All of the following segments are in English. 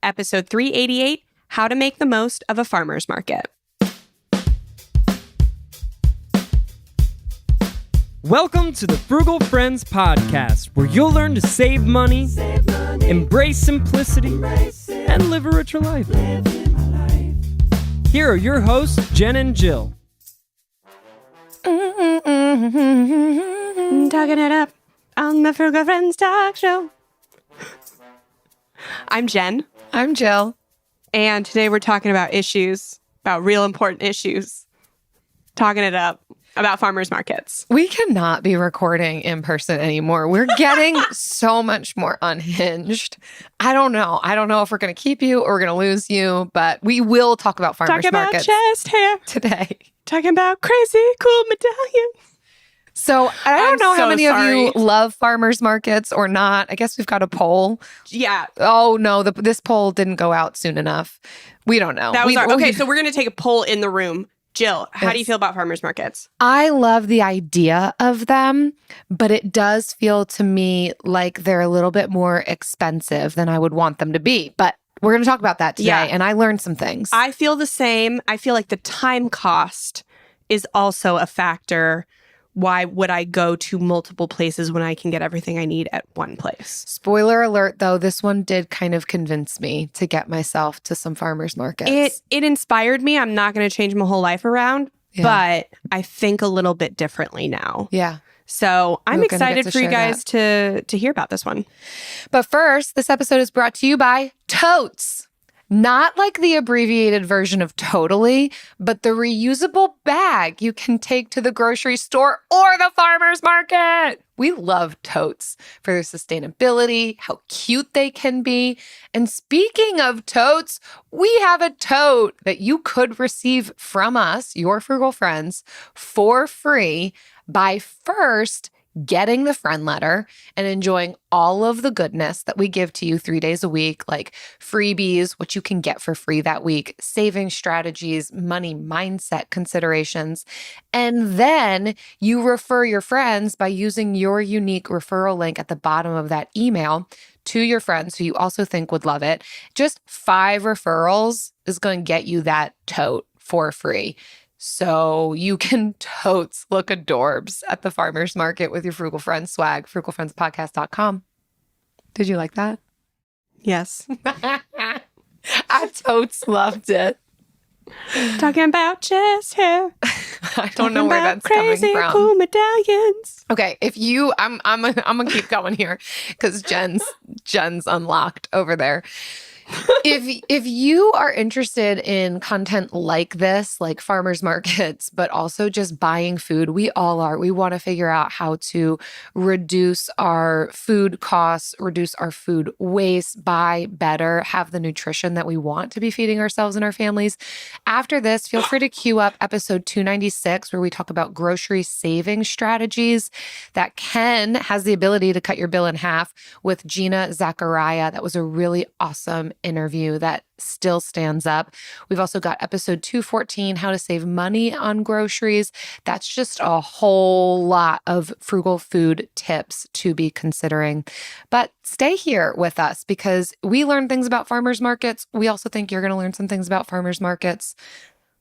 episode 388, How to Make the Most of a Farmer's Market. Welcome to the Frugal Friends podcast, where you'll learn to save money, embrace simplicity, and live a richer life. Here are your hosts, Jen and Jill. Talking it up on the Frugal Friends talk show. I'm Jen. I'm Jill. And today we're talking about real important issues. Talking it up about farmers markets. We cannot be recording in person anymore. We're getting so much more unhinged. I don't know if we're going to keep you or we're going to lose you, but we will talk about farmers markets chest hair today. Talking about crazy cool medallions. So I don't know how many of you sorry. love farmers markets or not. I guess we've got a poll. Yeah. Oh no, this poll didn't go out soon enough. We don't know. That was okay, so we're going to take a poll in the room. Jill, how do you Yes. feel about farmers markets? I love the idea of them, but it does feel to me like they're a little bit more expensive than I would want them to be. But we're going to talk about that today, Yeah. and I learned some things. I feel the same. I feel like the time cost is also a factor. Why would I go to multiple places when I can get everything I need at one place? Spoiler alert, though, this one did kind of convince me to get myself to some farmers markets. It inspired me. I'm not going to change my whole life around, Yeah. but I think a little bit differently now. Yeah. So I'm We're gonna get excited to for you share guys to hear about this one. But first, this episode is brought to you by Totes. Not like the abbreviated version of Totally, but the reusable bag you can take to the grocery store or the farmer's market. We love totes for their sustainability, how cute they can be. And speaking of totes, we have a tote that you could receive from us, your frugal friends, for free by first getting the Friendletter and enjoying all of the goodness that we give to you 3 days a week, like freebies, what you can get for free that week, saving strategies, money mindset considerations. And then you refer your friends by using your unique referral link at the bottom of that email to your friends who you also think would love it. Just 5 referrals is going to get you that tote for free. So you can totes look adorbs at the farmer's market with your Frugal Friends swag, frugalfriendspodcast.com. Did you like that? Yes. I totes loved it. Talking about chest hair. I don't know where that's coming crazy from. cool medallions. Okay, if you, I'm gonna keep going here because Jen's unlocked over there. If you are interested in content like this, like farmers markets, but also just buying food, we all are. We want to figure out how to reduce our food costs, reduce our food waste, buy better, have the nutrition that we want to be feeding ourselves and our families. After this, feel free to queue up episode 296, where we talk about grocery saving strategies that Ken has the ability to cut your bill in half with Gina Zachariah. That was a really awesome interview that still stands up. We've also got episode 214, how to save money on groceries. That's just a whole lot of frugal food tips to be considering. But stay here with us because we learn things about farmers markets. We also think you're going to learn some things about farmers markets.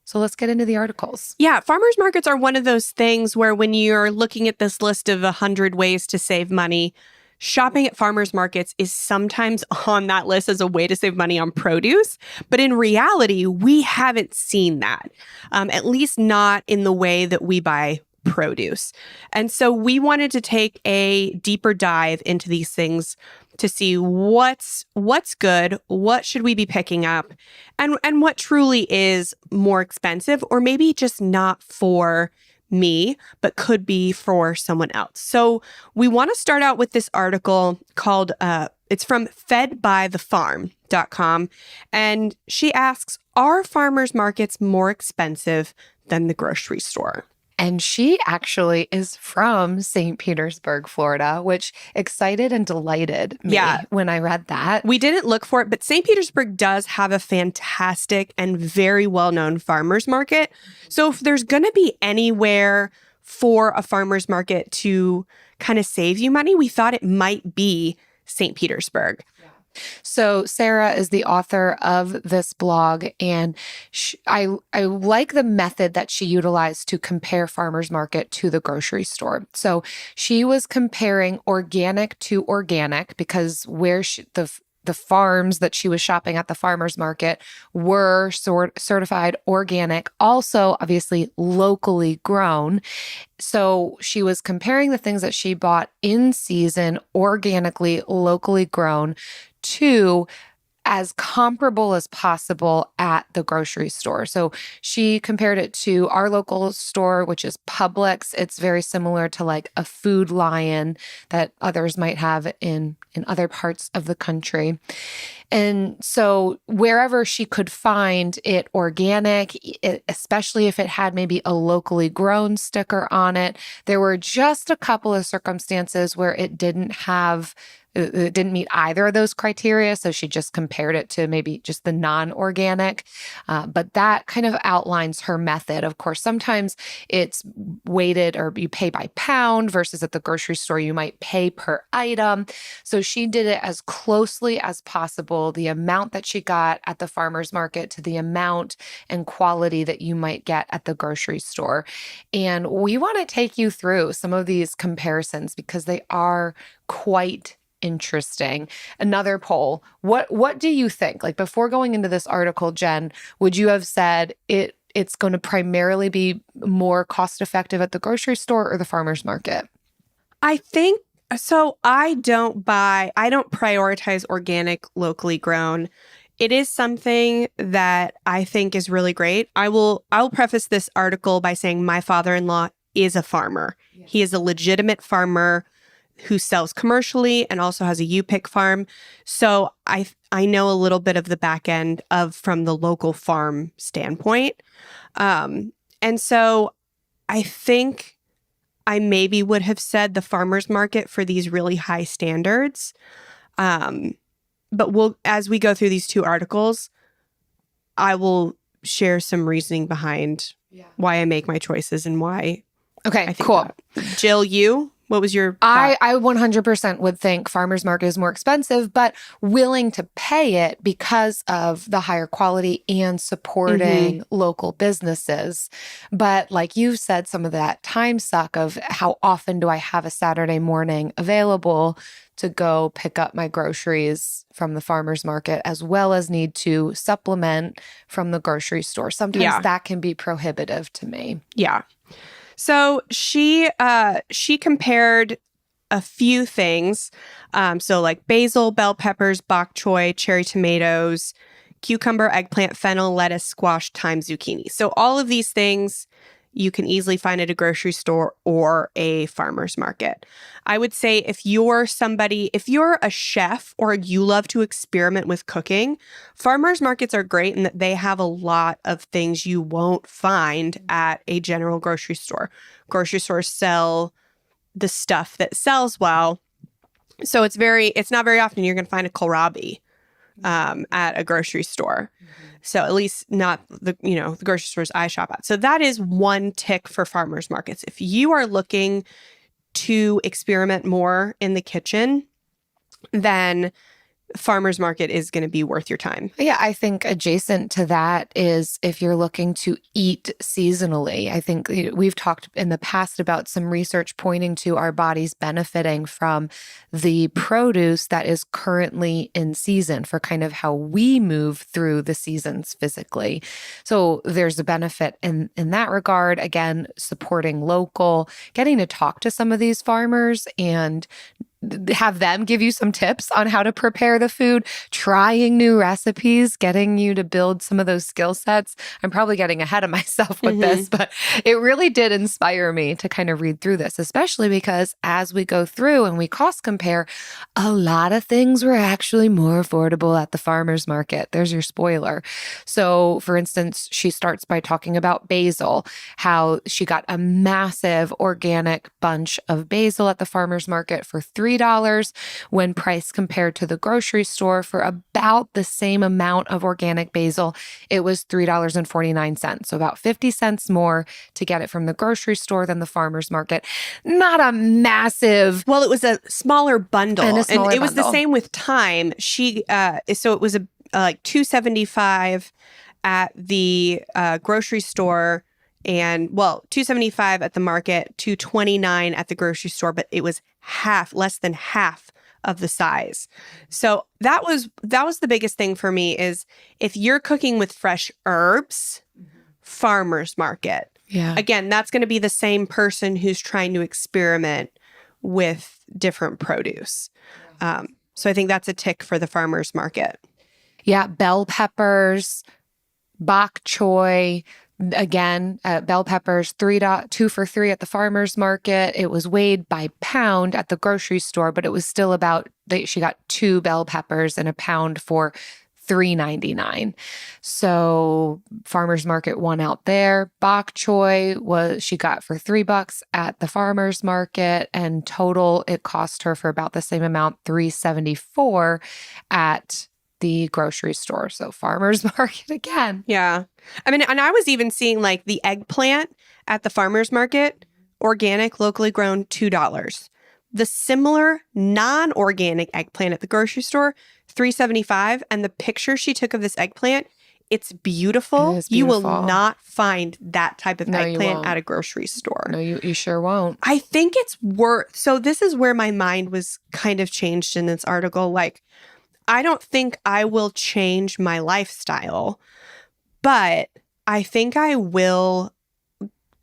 So let's get into the articles. Yeah, farmers markets are one of those things where when you're looking at this list of 100 ways to save money, shopping at farmers markets is sometimes on that list as a way to save money on produce. But in reality, we haven't seen that, at least not in the way that we buy produce. And so we wanted to take a deeper dive into these things to see what's good, what should we be picking up, and what truly is more expensive or maybe just not for me, but could be for someone else. So we want to start out with this article called, it's from fedbythefarm.com. And she asks, are farmers markets more expensive than the grocery store? And she actually is from St. Petersburg, Florida, which excited and delighted me when I read that. We didn't look for it, but St. Petersburg does have a fantastic and very well-known farmers market. So if there's going to be anywhere for a farmers market to kind of save you money, we thought it might be St. Petersburg. So Sarah is the author of this blog, and I like the method that she utilized to compare farmers market to the grocery store. So she was comparing organic to organic because where the farms that she was shopping at the farmers market were certified organic, also obviously locally grown. So she was comparing the things that she bought in season, organically, locally grown, to as comparable as possible at the grocery store. So she compared it to our local store, which is Publix. It's very similar to like a Food Lion that others might have in other parts of the country. And so wherever she could find it organic, especially if it had maybe a locally grown sticker on it, there were just a couple of circumstances where it didn't meet either of those criteria. So she just compared it to maybe just the non-organic. But that kind of outlines her method. Of course, sometimes it's weighted or you pay by pound versus at the grocery store, you might pay per item. So she did it as closely as possible, the amount that she got at the farmer's market to the amount and quality that you might get at the grocery store. And we want to take you through some of these comparisons because they are quite interesting. Another poll. What do you think? Like before going into this article, Jen, would you have said it's going to primarily be more cost effective at the grocery store or the farmer's market? I think so. I don't prioritize organic, locally grown. It is something that I think is really great. I will preface this article by saying my father-in-law is a farmer. Yeah. He is a legitimate farmer who sells commercially and also has a U-pick farm. So I know a little bit of the back end from the local farm standpoint. And so I think I maybe would have said the farmer's market for these really high standards. But as we go through these two articles, I will share some reasoning behind why I make my choices and why. Okay, I think cool. That. Jill, what was your thought? I 100% would think farmer's market is more expensive, but willing to pay it because of the higher quality and supporting local businesses. But like you said, some of that time suck of how often do I have a Saturday morning available to go pick up my groceries from the farmer's market, as well as need to supplement from the grocery store. Sometimes that can be prohibitive to me. Yeah. So she compared a few things. So like basil, bell peppers, bok choy, cherry tomatoes, cucumber, eggplant, fennel, lettuce, squash, thyme, zucchini. So all of these things you can easily find at a grocery store or a farmer's market. I would say if you're a chef or you love to experiment with cooking, farmer's markets are great in that they have a lot of things you won't find at a general grocery store. Grocery stores sell the stuff that sells well. So it's not very often you're going to find a kohlrabi at a grocery store. So at least not the grocery stores I shop at. So that is one tick for farmers markets. If you are looking to experiment more in the kitchen, then farmers market is going to be worth your time. Yeah, I think adjacent to that is if you're looking to eat seasonally. I think we've talked in the past about some research pointing to our bodies benefiting from the produce that is currently in season for kind of how we move through the seasons physically. So there's a benefit in that regard. Again, supporting local, getting to talk to some of these farmers and have them give you some tips on how to prepare the food, trying new recipes, getting you to build some of those skill sets. I'm probably getting ahead of myself with this, but it really did inspire me to kind of read through this, especially because as we go through and we cost compare, a lot of things were actually more affordable at the farmer's market. There's your spoiler. So for instance, she starts by talking about basil, how she got a massive organic bunch of basil at the farmer's market for $3 $3 when priced compared to the grocery store for about the same amount of organic basil. It was $3.49. So about 50 cents more to get it from the grocery store than the farmer's market. Not a massive. Well, it was a smaller bundle. And a smaller it was the bundle. same with thyme. So it was like $2.75 at the grocery store, and $2.75 at the market, $2.29 at the grocery store, but it was less than half of the size. So that was the biggest thing for me is if you're cooking with fresh herbs, farmer's market. Yeah. Again, that's going to be the same person who's trying to experiment with different produce. So I think that's a tick for the farmer's market. Yeah, bell peppers, bok choy. Again, bell peppers, 2 for $3 at the farmer's market. It was weighed by pound at the grocery store, but it was still she got 2 bell peppers and a pound for $3.99. So farmer's market won out there. Bok choy she got for $3 at the farmer's market, and total it cost her for about the same amount, $3.74 at the grocery store. So farmer's market again. Yeah. I mean, and I was even seeing like the eggplant at the farmer's market, organic, locally grown, $2. The similar non-organic eggplant at the grocery store, $3.75. And the picture she took of this eggplant, it's beautiful. It is You will beautiful. not find that type of No, you eggplant won't. at a grocery store. No, you sure won't. I think it's so this is where my mind was kind of changed in this article. Like, I don't think I will change my lifestyle, but I think I will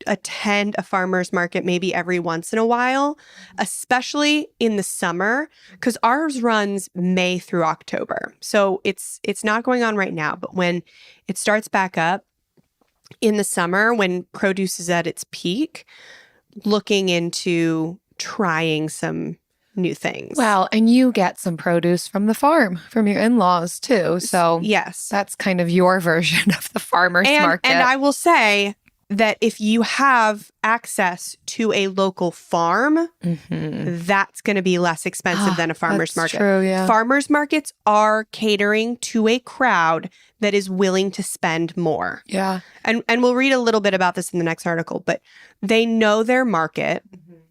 attend a farmer's market maybe every once in a while, especially in the summer, because ours runs May through October. So it's not going on right now, but when it starts back up in the summer, when produce is at its peak, looking into trying some new things. Well, and you get some produce from the farm, from your in-laws too. So yes, that's kind of your version of the farmer's market. And I will say that if you have access to a local farm, that's going to be less expensive than a farmer's market. True, yeah. Farmers markets are catering to a crowd that is willing to spend more. Yeah. And we'll read a little bit about this in the next article, but they know their market.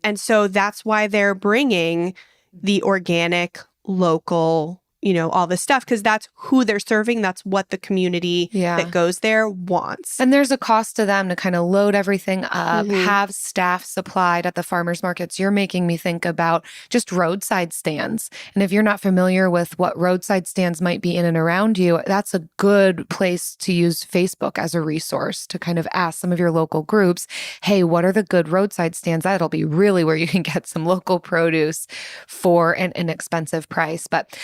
And so that's why they're bringing the organic, local, all this stuff, because that's who they're serving. That's what the community that goes there wants. And there's a cost to them to kind of load everything up, have staff supplied at the farmers markets. You're making me think about just roadside stands. And if you're not familiar with what roadside stands might be in and around you, that's a good place to use Facebook as a resource to kind of ask some of your local groups, hey, what are the good roadside stands? That'll be really where you can get some local produce for an inexpensive price. But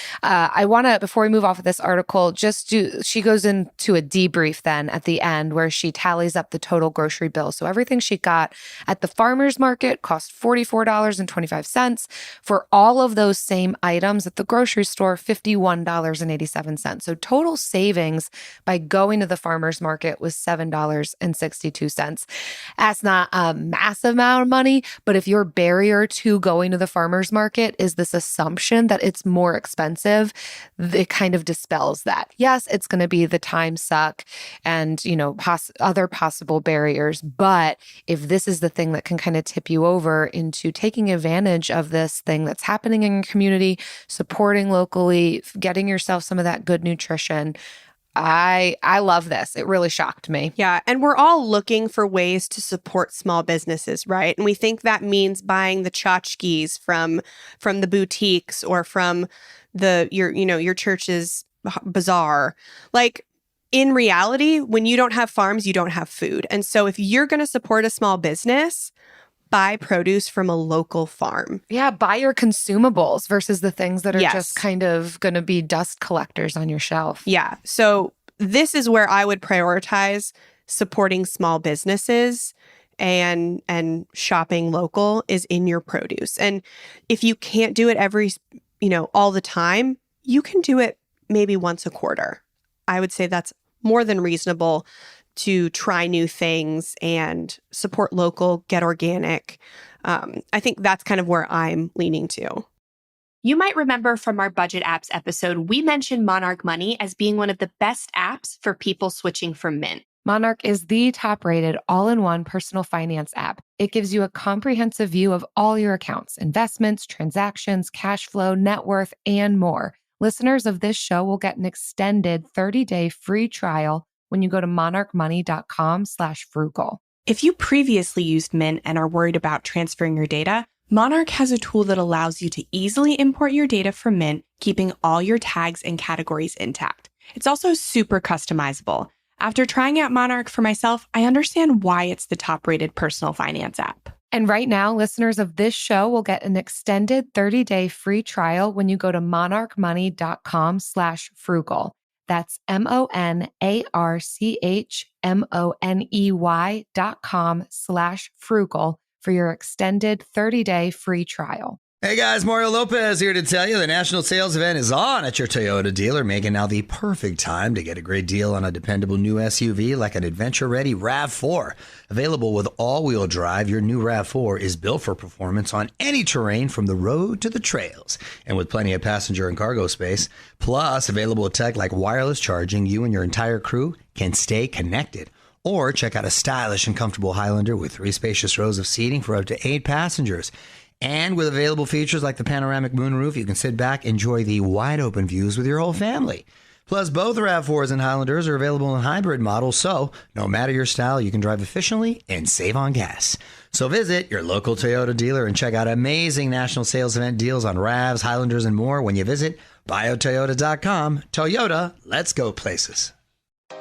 I want to, before we move off of this article, she goes into a debrief then at the end where she tallies up the total grocery bill. So everything she got at the farmer's market cost $44.25. For all of those same items at the grocery store, $51.87. So total savings by going to the farmer's market was $7.62. That's not a massive amount of money, but if your barrier to going to the farmer's market is this assumption that it's more expensive, it kind of dispels that. Yes, it's going to be the time suck and, other possible barriers. But if this is the thing that can kind of tip you over into taking advantage of this thing that's happening in your community, supporting locally, getting yourself some of that good nutrition, I love this. It really shocked me. Yeah. And we're all looking for ways to support small businesses, right? And we think that means buying the tchotchkes from the boutiques or from your church's bazaar. Like, in reality, when you don't have farms, you don't have food. And so if you're going to support a small business, buy produce from a local farm. Yeah, buy your consumables versus the things that are Yes. just kind of going to be dust collectors on your shelf. Yeah. So this is where I would prioritize supporting small businesses and shopping local is in your produce. And if you can't do it all the time, you can do it maybe once a quarter. I would say that's more than reasonable to try new things and support local, get organic. I think that's kind of where I'm leaning to. You might remember from our budget apps episode, we mentioned Monarch Money as being one of the best apps for people switching from Mint. Monarch is the top-rated all-in-one personal finance app. It gives you a comprehensive view of all your accounts, investments, transactions, cash flow, net worth, and more. Listeners of this show will get an extended 30-day free trial when you go to monarchmoney.com/frugal. If you previously used Mint and are worried about transferring your data, Monarch has a tool that allows you to easily import your data from Mint, keeping all your tags and categories intact. It's also super customizable. After trying out Monarch for myself, I understand why it's the top-rated personal finance app. And right now, listeners of this show will get an extended 30-day free trial when you go to monarchmoney.com/frugal. That's monarchmoney.com/frugal for your extended 30-day free trial. Hey guys, Mario Lopez here to tell you the national sales event is on at your Toyota dealer, making now the perfect time to get a great deal on a dependable new SUV like an adventure-ready RAV4. Available with all-wheel drive, your new RAV4 is built for performance on any terrain from the road to the trails. And with plenty of passenger and cargo space, plus available tech like wireless charging, you and your entire crew can stay connected. Or check out a stylish and comfortable Highlander with 3 spacious rows of seating for up to 8 passengers. And with available features like the panoramic moonroof, you can sit back, enjoy the wide open views with your whole family. Plus, both RAV4s and Highlanders are available in hybrid models, so no matter your style, you can drive efficiently and save on gas. So visit your local Toyota dealer and check out amazing national sales event deals on RAVs, Highlanders, and more when you visit biotoyota.com. Toyota, let's go places.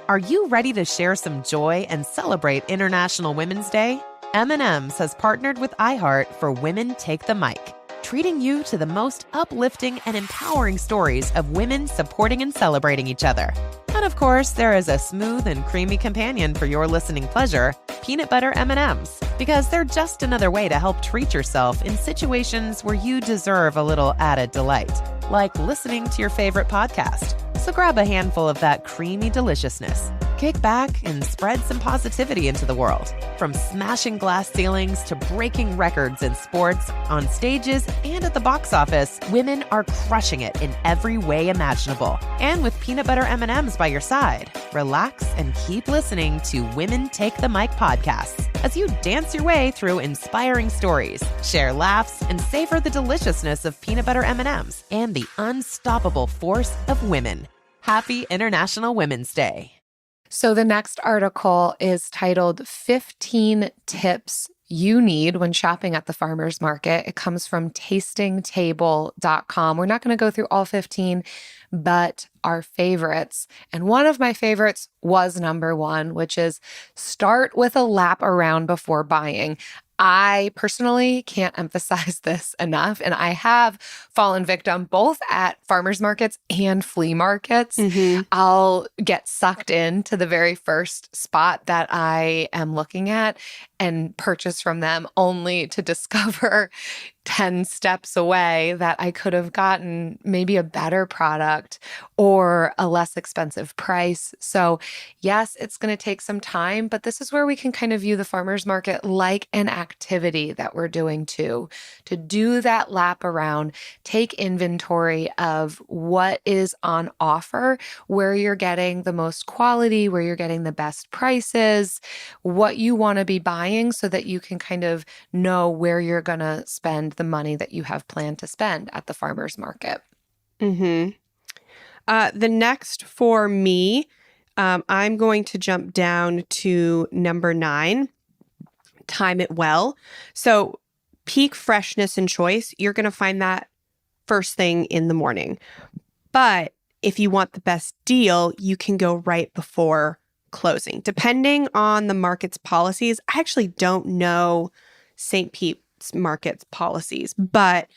Are you ready to share some joy and celebrate International Women's Day? M&M's has partnered with iHeart for Women Take the Mic, treating you to the most uplifting and empowering stories of women supporting and celebrating each other. And of course, there is a smooth and creamy companion for your listening pleasure, peanut butter M&M's, because they're just another way to help treat yourself in situations where you deserve a little added delight, like listening to your favorite podcast. So grab a handful of that creamy deliciousness. Kick back and spread some positivity into the world. From smashing glass ceilings to breaking records in sports, on stages, and at the box office, women are crushing it in every way imaginable. And with peanut butter M&M's by your side, relax and keep listening to Women Take the Mic podcasts as you dance your way through inspiring stories, share laughs, and savor the deliciousness of peanut butter M&M's and the unstoppable force of women. Happy International Women's Day. So the next article is titled 15 Tips You Need When Shopping at the Farmer's Market. It comes from tastingtable.com. We're not going to go through all 15, but our favorites. And one of my favorites was number 1, which is start with a lap around before buying. I personally can't emphasize this enough, and I have fallen victim both at farmers markets and flea markets. I'll get sucked into the very first spot that I am looking at and purchase from them only to discover 10 steps away that I could have gotten maybe a better product or a less expensive price. So yes, it's going to take some time, but this is where we can kind of view the farmer's market like an activity that we're doing too, to do that lap around, take inventory of what is on offer, where you're getting the most quality, where you're getting the best prices, what you want to be buying so that you can kind of know where you're going to spend the money that you have planned to spend at the farmer's market. The next for me, I'm going to jump down to number 9, time it well. So peak freshness and choice, you're going to find that first thing in the morning. But if you want the best deal, you can go right before closing. Depending on the market's policies, I actually don't know St. Pete's Market's policies, but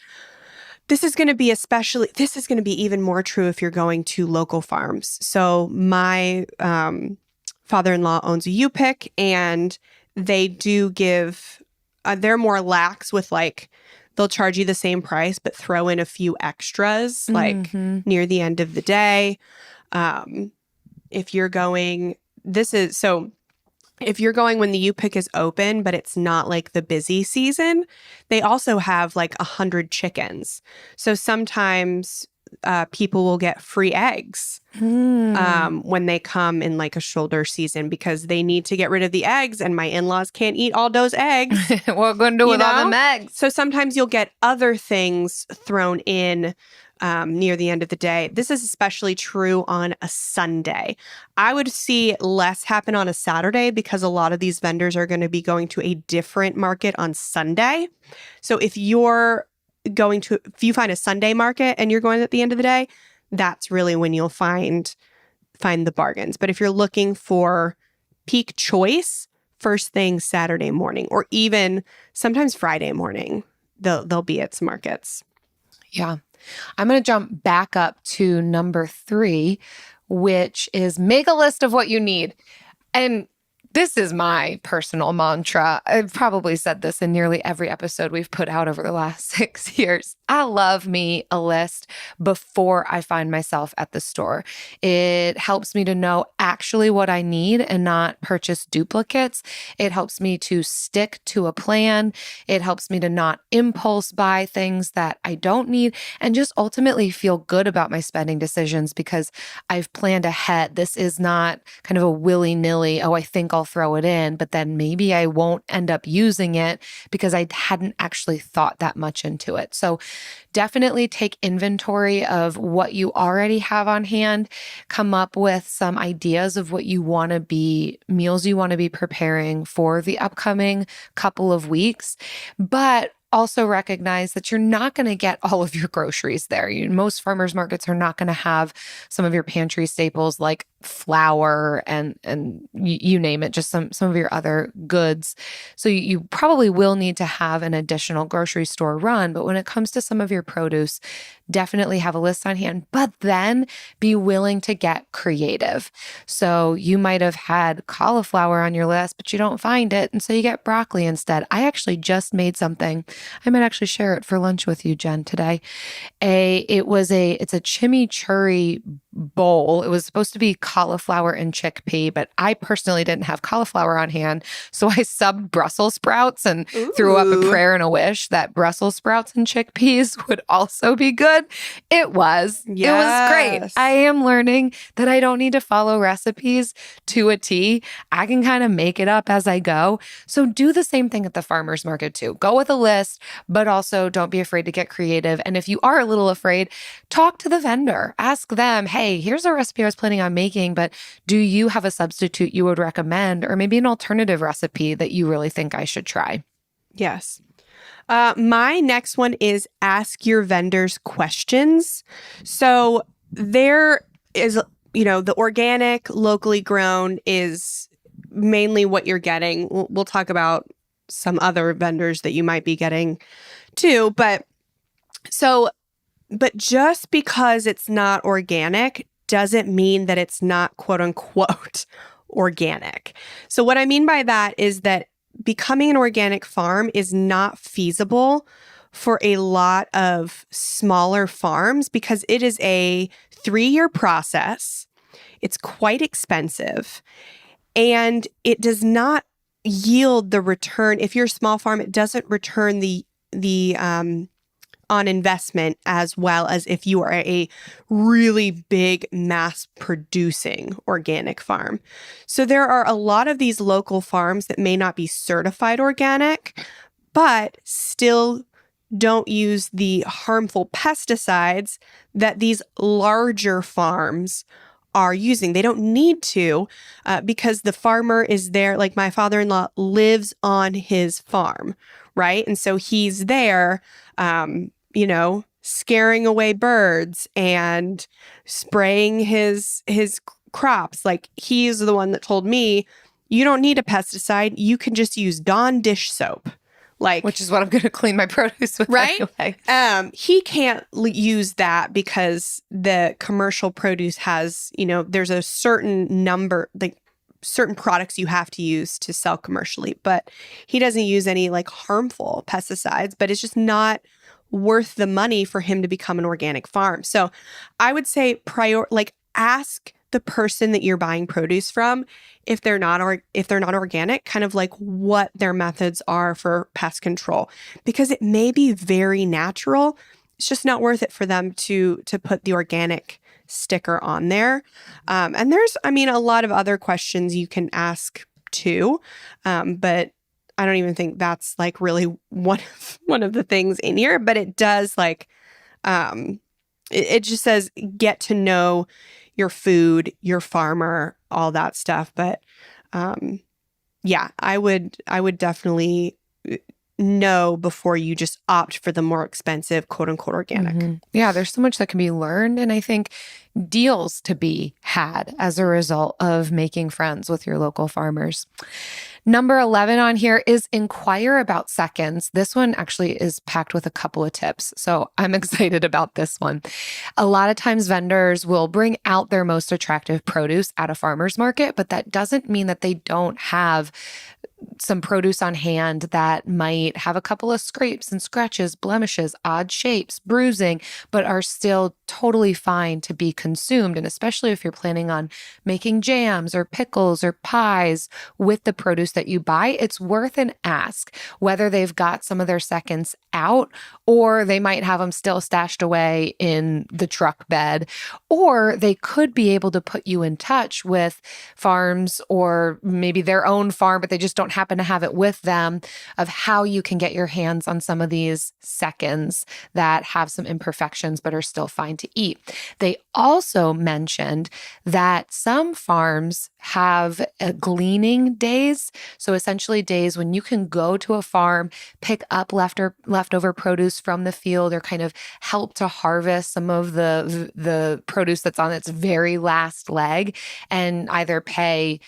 this is going to be even more true if you're going to local farms. So my father-in-law owns a U-Pick, and they do give, they're more lax with they'll charge you the same price, but throw in a few extras near the end of the day. If you're going, if you're going when the U-Pick is open, but it's not like the busy season, they also have like 100 chickens. So sometimes people will get free eggs when they come in like a shoulder season because they need to get rid of the eggs and my in-laws can't eat all those eggs. What going to do with all them eggs? So sometimes you'll get other things thrown in near the end of the day. This is especially true on a Sunday. I would see less happen on a Saturday because a lot of these vendors are going to be going to a different market on Sunday. So if you find a Sunday market and you're going at the end of the day, that's really when you'll find the bargains. But if you're looking for peak choice, first thing Saturday morning, or even sometimes Friday morning, they'll be at some markets. Yeah. I'm going to jump back up to number 3, which is make a list of what you need. And this is my personal mantra. I've probably said this in nearly every episode we've put out over the last 6 years. I love me a list before I find myself at the store. It helps me to know actually what I need and not purchase duplicates. It helps me to stick to a plan. It helps me to not impulse buy things that I don't need and just ultimately feel good about my spending decisions because I've planned ahead. This is not kind of a willy-nilly, I think I'll throw it in, but then maybe I won't end up using it because I hadn't actually thought that much into it. So definitely take inventory of what you already have on hand, come up with some ideas of what you want to be, meals you want to be preparing for the upcoming couple of weeks, but also recognize that you're not going to get all of your groceries there. Most farmers markets are not going to have some of your pantry staples like flour and you name it, just some of your other goods. So you probably will need to have an additional grocery store run. But when it comes to some of your produce, definitely have a list on hand, but then be willing to get creative. So you might have had cauliflower on your list, but you don't find it. And so you get broccoli instead. I actually just made something. I might actually share it for lunch with you, Jen, today. It's a chimichurri bowl. It was supposed to be cauliflower and chickpea, but I personally didn't have cauliflower on hand. So I subbed Brussels sprouts and threw up a prayer and a wish that Brussels sprouts and chickpeas would also be good. It was. Yes. It was great. I am learning that I don't need to follow recipes to a T. I can kind of make it up as I go. So do the same thing at the farmer's market too. Go with a list, but also don't be afraid to get creative. And if you are a little afraid, talk to the vendor. Ask them, hey, here's a recipe I was planning on making, but do you have a substitute you would recommend or maybe an alternative recipe that you really think I should try? Yes. My next one is ask your vendors questions. So there is, the organic, locally grown is mainly what you're getting. We'll talk about some other vendors that you might be getting too. But just because it's not organic doesn't mean that it's not quote unquote organic. So what I mean by that is that becoming an organic farm is not feasible for a lot of smaller farms because it is a 3-year process. It's quite expensive and it does not yield the return. If you're a small farm, it doesn't return the on investment as well as if you are a really big mass producing organic farm. So there are a lot of these local farms that may not be certified organic, but still don't use the harmful pesticides that these larger farms are using. They don't need to because the farmer is there. Like my father-in-law lives on his farm, right? And so he's there, scaring away birds and spraying his crops. Like he's the one that told me, you don't need a pesticide. You can just use Dawn dish soap. Which is what I'm going to clean my produce with, right? Anyway. He can't use that because the commercial produce has, there's a certain number, like certain products you have to use to sell commercially, but he doesn't use any harmful pesticides, but it's just not worth the money for him to become an organic farm. So I would say ask the person that you're buying produce from, if they're not organic, kind of like what their methods are for pest control, because it may be very natural. It's just not worth it for them to put the organic sticker on there. And there's, I mean, a lot of other questions you can ask too, but I don't even think that's like really one of the things in here. But it does like, it just says get to know your food, your farmer, all that stuff. But yeah, I would definitely know before you just opt for the more expensive, quote unquote, organic. Mm-hmm. Yeah, there's so much that can be learned. And I think deals to be had as a result of making friends with your local farmers. Number 11 on here is inquire about seconds. This one actually is packed with a couple of tips. So I'm excited about this one. A lot of times vendors will bring out their most attractive produce at a farmer's market, but that doesn't mean that they don't have some produce on hand that might have a couple of scrapes and scratches, blemishes, odd shapes, bruising, but are still totally fine to be consumed. And especially if you're planning on making jams or pickles or pies with the produce that you buy, it's worth an ask whether they've got some of their seconds out, or they might have them still stashed away in the truck bed, or they could be able to put you in touch with farms or maybe their own farm, but they just don't happen to have it with them, of how you can get your hands on some of these seconds that have some imperfections but are still fine to eat. They also mentioned that some farms have gleaning days. So essentially days when you can go to a farm, pick up leftover produce from the field, or kind of help to harvest some of the produce that's on its very last leg, and either pay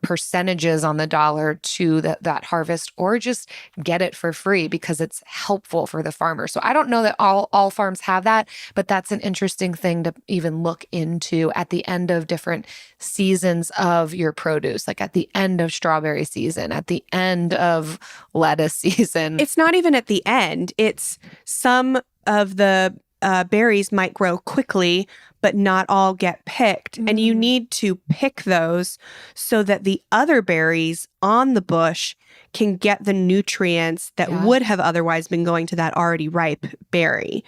percentages on the dollar to that harvest, or just get it for free because it's helpful for the farmer. So I don't know that all farms have that, but that's an interesting thing to even look into at the end of different seasons of your produce, like at the end of strawberry season, at the end of lettuce season. It's not even at the end. It's some of the berries might grow quickly, but not all get picked. And you need to pick those so that the other berries on the bush can get the nutrients that would have otherwise been going to that already ripe berry.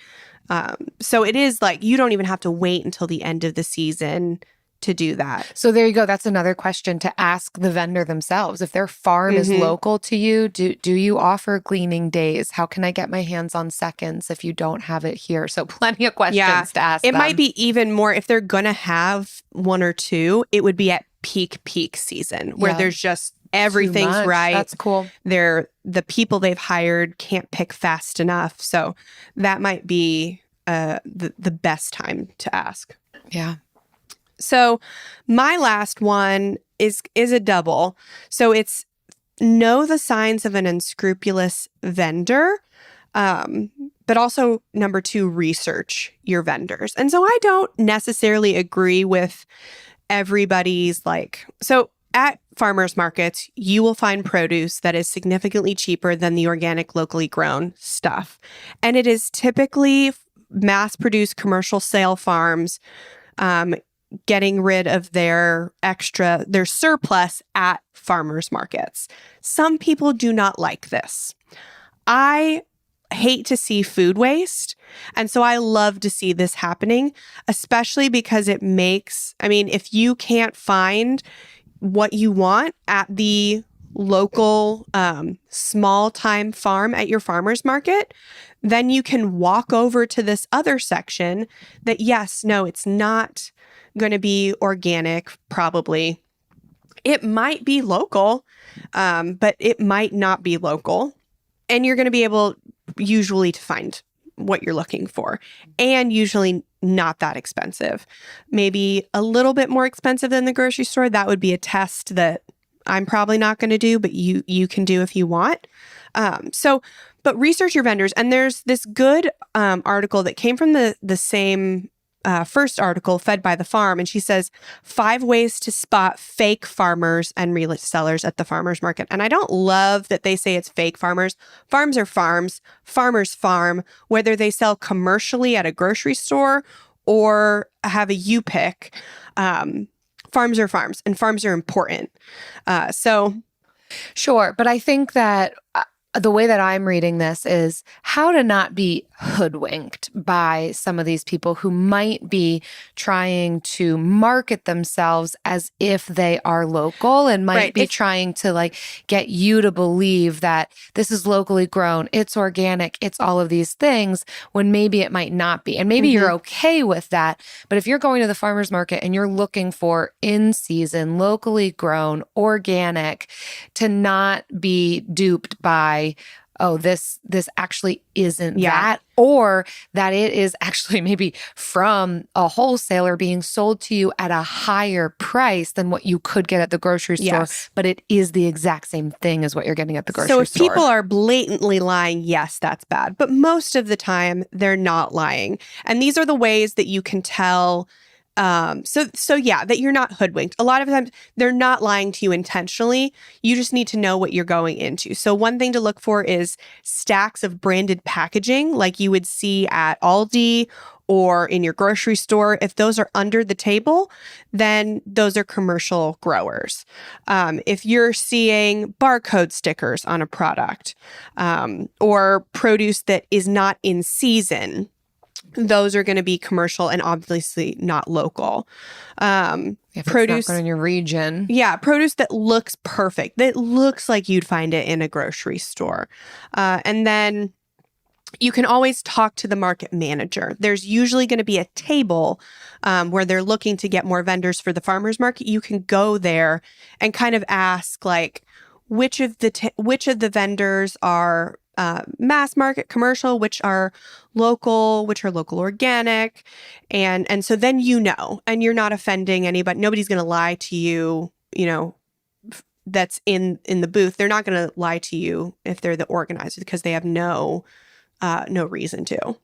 So it is like you don't even have to wait until the end of the season to do that. So there you go. That's another question to ask the vendor themselves. If their farm is local to you, do you offer gleaning days? How can I get my hands on seconds if you don't have it here? So plenty of questions to ask It them. might be even more, if they're going to have one or two, it would be at peak season where there's just everything's right. That's cool. The people they've hired can't pick fast enough. So that might be the best time to ask. Yeah. So my last one is a double. So it's know the signs of an unscrupulous vendor, but also number 2, research your vendors. And so I don't necessarily agree with everybody's so at farmers markets, you will find produce that is significantly cheaper than the organic, locally grown stuff. And it is typically mass-produced commercial sale farms getting rid of their surplus at farmers markets. Some people do not like this. I hate to see food waste. And so I love to see this happening, especially because it makes, if you can't find what you want at the local small time farm at your farmer's market, then you can walk over to this other section that, it's not going to be organic, probably. It might be local, but it might not be local. And you're going to be able usually to find what you're looking for, and usually not that expensive. Maybe a little bit more expensive than the grocery store. That would be a test that I'm probably not going to do, but you can do if you want. But research your vendors. And there's this good article that came from the same first article, Fed by the Farm, and she says 5 ways to spot fake farmers and resellers at the farmers market. And I don't love that they say it's fake farmers. Farms are farms. Farmers farm, whether they sell commercially at a grocery store or have a you pick. Farms are farms, and farms are important. Sure. But I think that the way that I'm reading this is how to not be hoodwinked by some of these people who might be trying to market themselves as if they are local and might be trying to like get you to believe that this is locally grown, it's organic, it's all of these things, when maybe it might not be. And maybe you're okay with that. But if you're going to the farmer's market and you're looking for in season, locally grown, organic, to not be duped by, oh, this actually isn't that, or that it is actually maybe from a wholesaler being sold to you at a higher price than what you could get at the grocery store, but it is the exact same thing as what you're getting at the grocery store. So if people are blatantly lying, yes, that's bad. But most of the time, they're not lying. And these are the ways that you can tell that you're not hoodwinked. A lot of times they're not lying to you intentionally. You just need to know what you're going into. So one thing to look for is stacks of branded packaging like you would see at Aldi or in your grocery store. If those are under the table, then those are commercial growers. If you're seeing barcode stickers on a product or produce that is not in season, those are going to be commercial and obviously not local. If produce it's not in your region. Yeah, produce that looks perfect, that looks like you'd find it in a grocery store. And then you can always talk to the market manager. There's usually going to be a table where they're looking to get more vendors for the farmer's market. You can go there and kind of ask, like, which of the vendors are mass market commercial, which are local organic. And so then and you're not offending anybody. Nobody's going to lie to you, that's in the booth. They're not going to lie to you if they're the organizer because they have no reason to.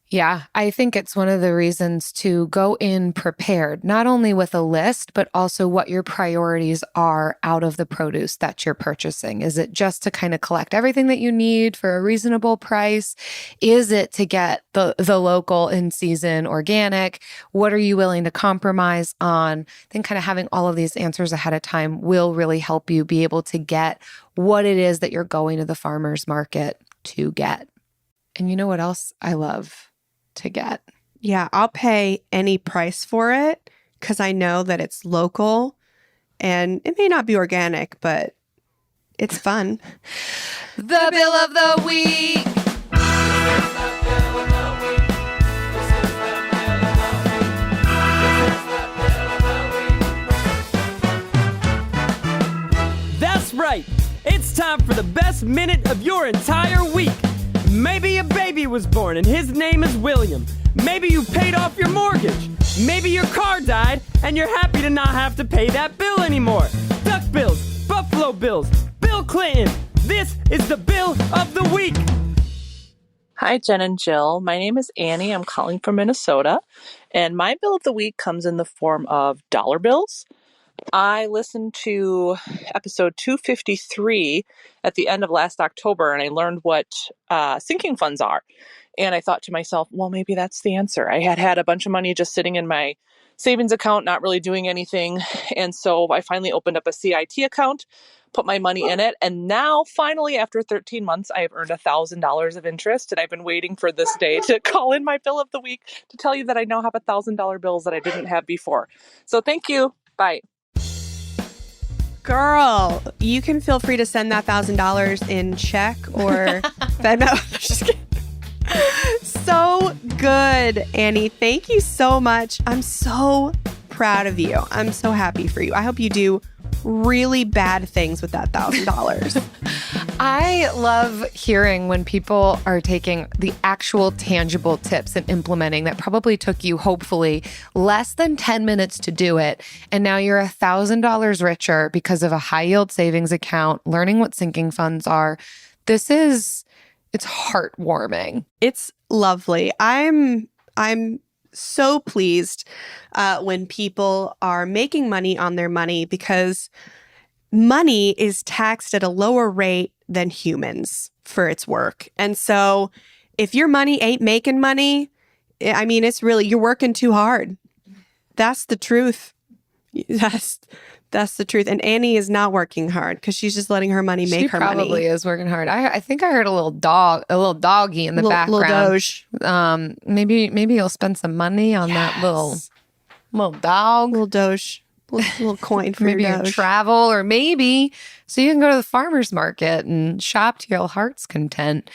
Yeah, I think it's one of the reasons to go in prepared, not only with a list, but also what your priorities are out of the produce that you're purchasing. Is it just to kind of collect everything that you need for a reasonable price? Is it to get the local in season organic? What are you willing to compromise on? I think kind of having all of these answers ahead of time will really help you be able to get what it is that you're going to the farmer's market to get. And you know what else I love to get? Yeah, I'll pay any price for it because I know that it's local and it may not be organic, but it's fun. The bill of the week. That's right. It's time for the best minute of your entire week. Maybe a baby was born and his name is William. Maybe you paid off your mortgage. Maybe your car died and you're happy to not have to pay that bill anymore. Duck bills, Buffalo Bills, Bill Clinton. This is the bill of the week. Hi, Jen and Jill. My name is Annie. I'm calling from Minnesota. And my bill of the week comes in the form of dollar bills. I listened to episode 253 at the end of last October, and I learned what sinking funds are. And I thought to myself, well, maybe that's the answer. I had a bunch of money just sitting in my savings account, not really doing anything. And so I finally opened up a CIT account, put my money in it. And now, finally, after 13 months, I have earned $1,000 of interest. And I've been waiting for this day to call in my bill of the week to tell you that I now have $1,000 bills that I didn't have before. So thank you. Bye. Girl, you can feel free to send that $1,000 in check or Venmo. Just kidding. So good, Annie. Thank you so much. I'm so proud of you. I'm so happy for you. I hope you do really bad things with that $1,000. I love hearing when people are taking the actual tangible tips and implementing that probably took you, hopefully, less than 10 minutes to do it. And now you're $1,000 richer because of a high yield savings account, learning what sinking funds are. It's heartwarming. It's lovely. I'm so pleased when people are making money on their money because money is taxed at a lower rate than humans for its work. And so if your money ain't making money, I mean, it's really, you're working too hard. That's the truth. That's the truth. And Annie is not working hard because she's just letting her money make her money. She probably is working hard. I think I heard a little doggy in the background. Little Doge. Maybe you'll spend some money on that little dog. Little Doge. Little coin for maybe your you Doge. travel, or maybe so you can go to the farmer's market and shop to your heart's content.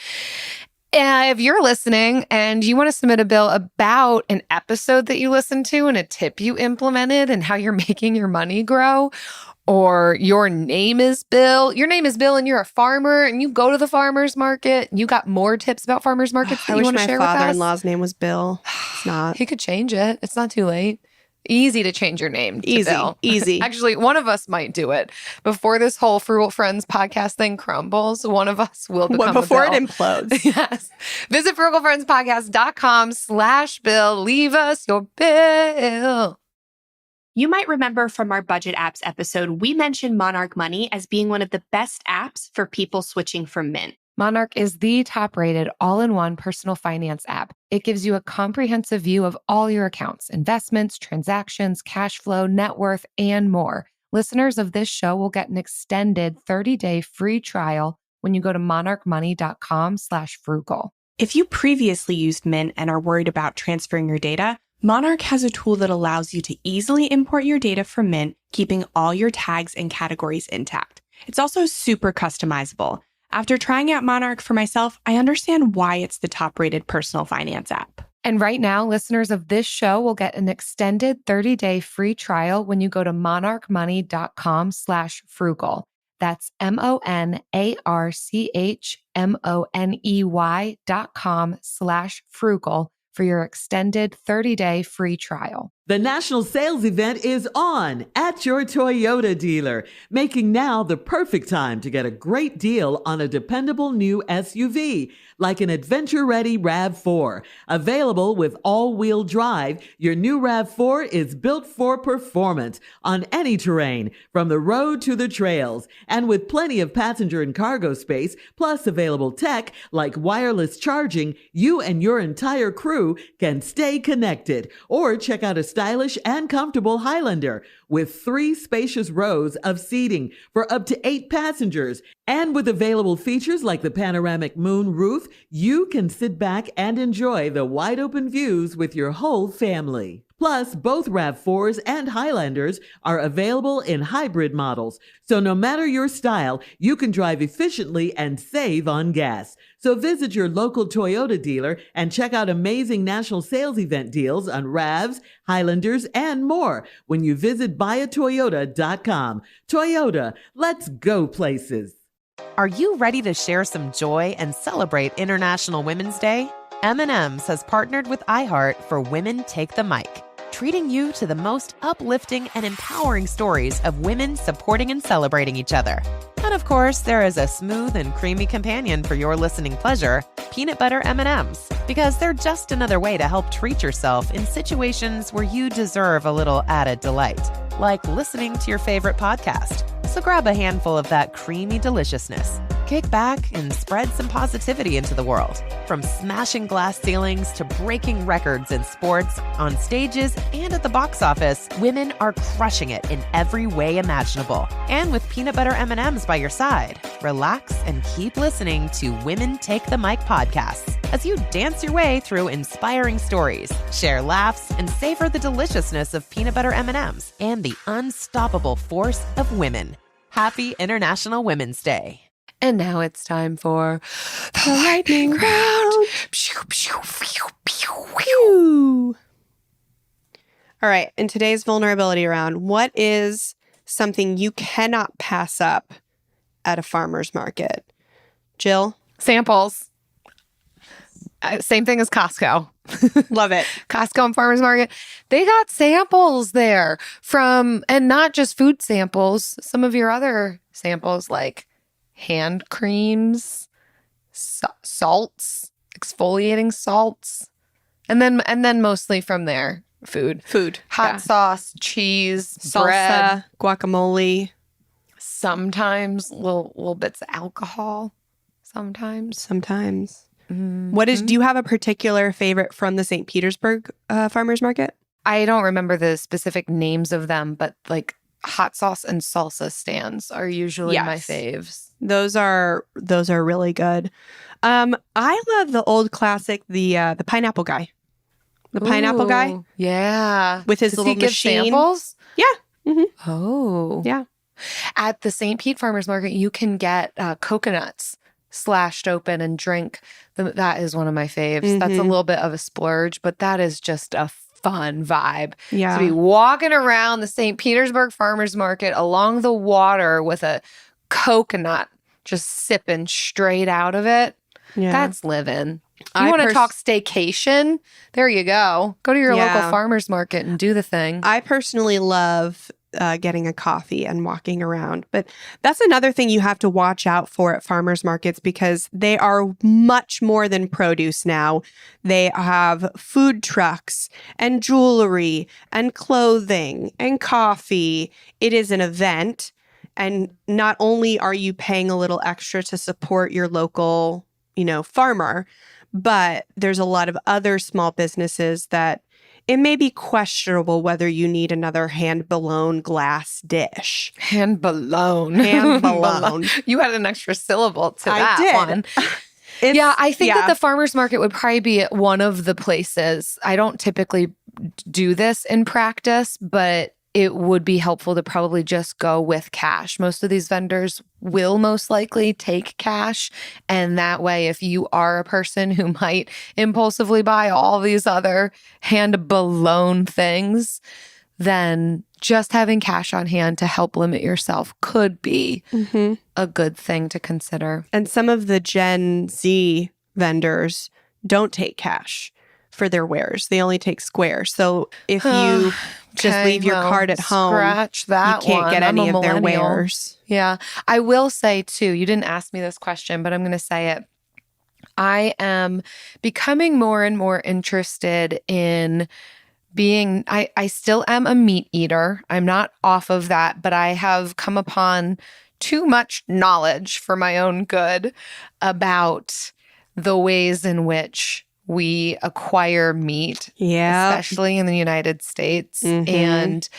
If you're listening and you want to submit a bill about an episode that you listened to and a tip you implemented and how you're making your money grow, or your name is Bill and you're a farmer and you go to the farmer's market and you got more tips about farmer's markets that you want to share with us. I wish my father-in-law's name was Bill. It's not. He could change it. It's not too late. Easy to change your name to Bill. Easy. Actually, one of us might do it. Before this whole Frugal Friends podcast thing crumbles, one of us will become before a Bill. It implodes. Yes. Visit frugalfriendspodcast.com/bill. Leave us your bill. You might remember from our budget apps episode, we mentioned Monarch Money as being one of the best apps for people switching from Mint. Monarch is the top-rated all-in-one personal finance app. It gives you a comprehensive view of all your accounts, investments, transactions, cash flow, net worth, and more. Listeners of this show will get an extended 30-day free trial when you go to monarchmoney.com/frugal. If you previously used Mint and are worried about transferring your data, Monarch has a tool that allows you to easily import your data from Mint, keeping all your tags and categories intact. It's also super customizable. After trying out Monarch for myself, I understand why it's the top-rated personal finance app. And right now, listeners of this show will get an extended 30-day free trial when you go to monarchmoney.com/frugal. That's monarchmoney.com/frugal for your extended 30-day free trial. The national sales event is on at your Toyota dealer, making now the perfect time to get a great deal on a dependable new SUV, like an adventure-ready RAV4. Available with all-wheel drive, your new RAV4 is built for performance on any terrain, from the road to the trails, and with plenty of passenger and cargo space, plus available tech like wireless charging, you and your entire crew can stay connected. Or check out a stylish and comfortable Highlander with 3 spacious rows of seating for up to 8 passengers. And with available features like the panoramic moon roof, you can sit back and enjoy the wide open views with your whole family. Plus, both RAV4s and Highlanders are available in hybrid models. So no matter your style, you can drive efficiently and save on gas. So visit your local Toyota dealer and check out amazing national sales event deals on RAVs, Highlanders, and more when you visit buyatoyota.com. Toyota, let's go places. Are you ready to share some joy and celebrate International Women's Day? M&M's has partnered with iHeart for Women Take the Mic, treating you to the most uplifting and empowering stories of women supporting and celebrating each other. And of course, there is a smooth and creamy companion for your listening pleasure, peanut butter M&Ms, because they're just another way to help treat yourself in situations where you deserve a little added delight, like listening to your favorite podcast. So grab a handful of that creamy deliciousness, kick back, and spread some positivity into the world. From smashing glass ceilings to breaking records in sports, on stages, and at the box office, women are crushing it in every way imaginable. And with peanut butter M&Ms by your side, relax and keep listening to Women Take the Mic podcasts as you dance your way through inspiring stories, share laughs, and savor the deliciousness of peanut butter M&Ms and the unstoppable force of women. Happy International Women's Day. And now it's time for the lightning round. All right. In today's vulnerability round, what is something you cannot pass up at a farmer's market? Jill? Samples. Same thing as Costco. Love it. Costco and farmers market. They got samples there from, and not just food samples, some of your other samples like hand creams, salts, exfoliating salts, and then mostly from there, food, hot sauce, cheese, salsa, bread, guacamole, sometimes little bits of alcohol, sometimes. Do you have a particular favorite from the St. Petersburg farmers market? I don't remember the specific names of them, but like hot sauce and salsa stands are usually my faves. Those are really good. I love the old classic, the pineapple guy. The pineapple guy. Yeah. With his Does little he give machine. samples? Yeah. Mm-hmm. Oh. Yeah. At the St. Pete Farmers Market, you can get coconuts slashed open and drink. That is one of my faves. That's a little bit of a splurge, but that is just a fun vibe. Yeah. To be walking around the St. Petersburg Farmers Market along the water with a coconut just sipping straight out of it. Yeah. That's living. You want to talk staycation? There you go. Go to your local farmers market and do the thing. I personally love getting a coffee and walking around. But that's another thing you have to watch out for at farmers markets because they are much more than produce now. They have food trucks and jewelry and clothing and coffee. It is an event. And not only are you paying a little extra to support your local, farmer, but there's a lot of other small businesses that it may be questionable whether you need another hand-blown glass dish. Hand-blown. Hand-blown. You had an extra syllable to that did. one. I think that the farmer's market would probably be one of the places. I don't typically do this in practice, but it would be helpful to probably just go with cash. Most of these vendors will most likely take cash. And that way, if you are a person who might impulsively buy all these other hand-blown things, then just having cash on hand to help limit yourself could be a good thing to consider. And some of the Gen Z vendors don't take cash for their wares. They only take Square. So if you just leave your card at home, scratch that you can't one. get I'm any a of their millennial. wares. Yeah. I will say too, you didn't ask me this question, but I'm going to say it. I am becoming more and more interested in being, I still am a meat eater. I'm not off of that, but I have come upon too much knowledge for my own good about the ways in which we acquire meat, especially in the United States. And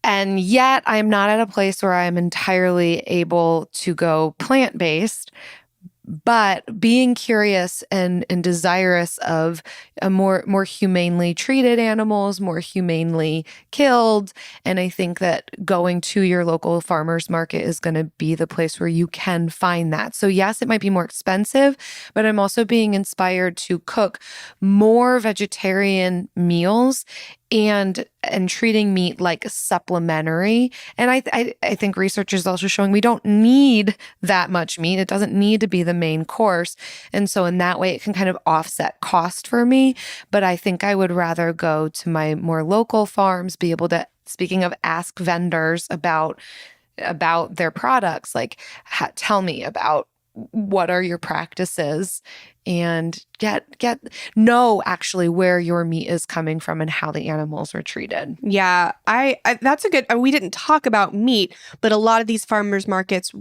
yet I'm not at a place where I'm entirely able to go plant-based, but being curious and desirous of a more humanely treated animals, more humanely killed. And I think that going to your local farmer's market is going to be the place where you can find that. So yes, it might be more expensive, but I'm also being inspired to cook more vegetarian meals and treating meat like supplementary. And I think research is also showing we don't need that much meat. It doesn't need to be the main course. And so in that way, it can kind of offset cost for me. But I think I would rather go to my more local farms, be able to, speaking of, ask vendors about their products, like tell me about what are your practices, and know actually where your meat is coming from and how the animals are treated. Yeah, I that's a good. We didn't talk about meat, but a lot of these farmers markets,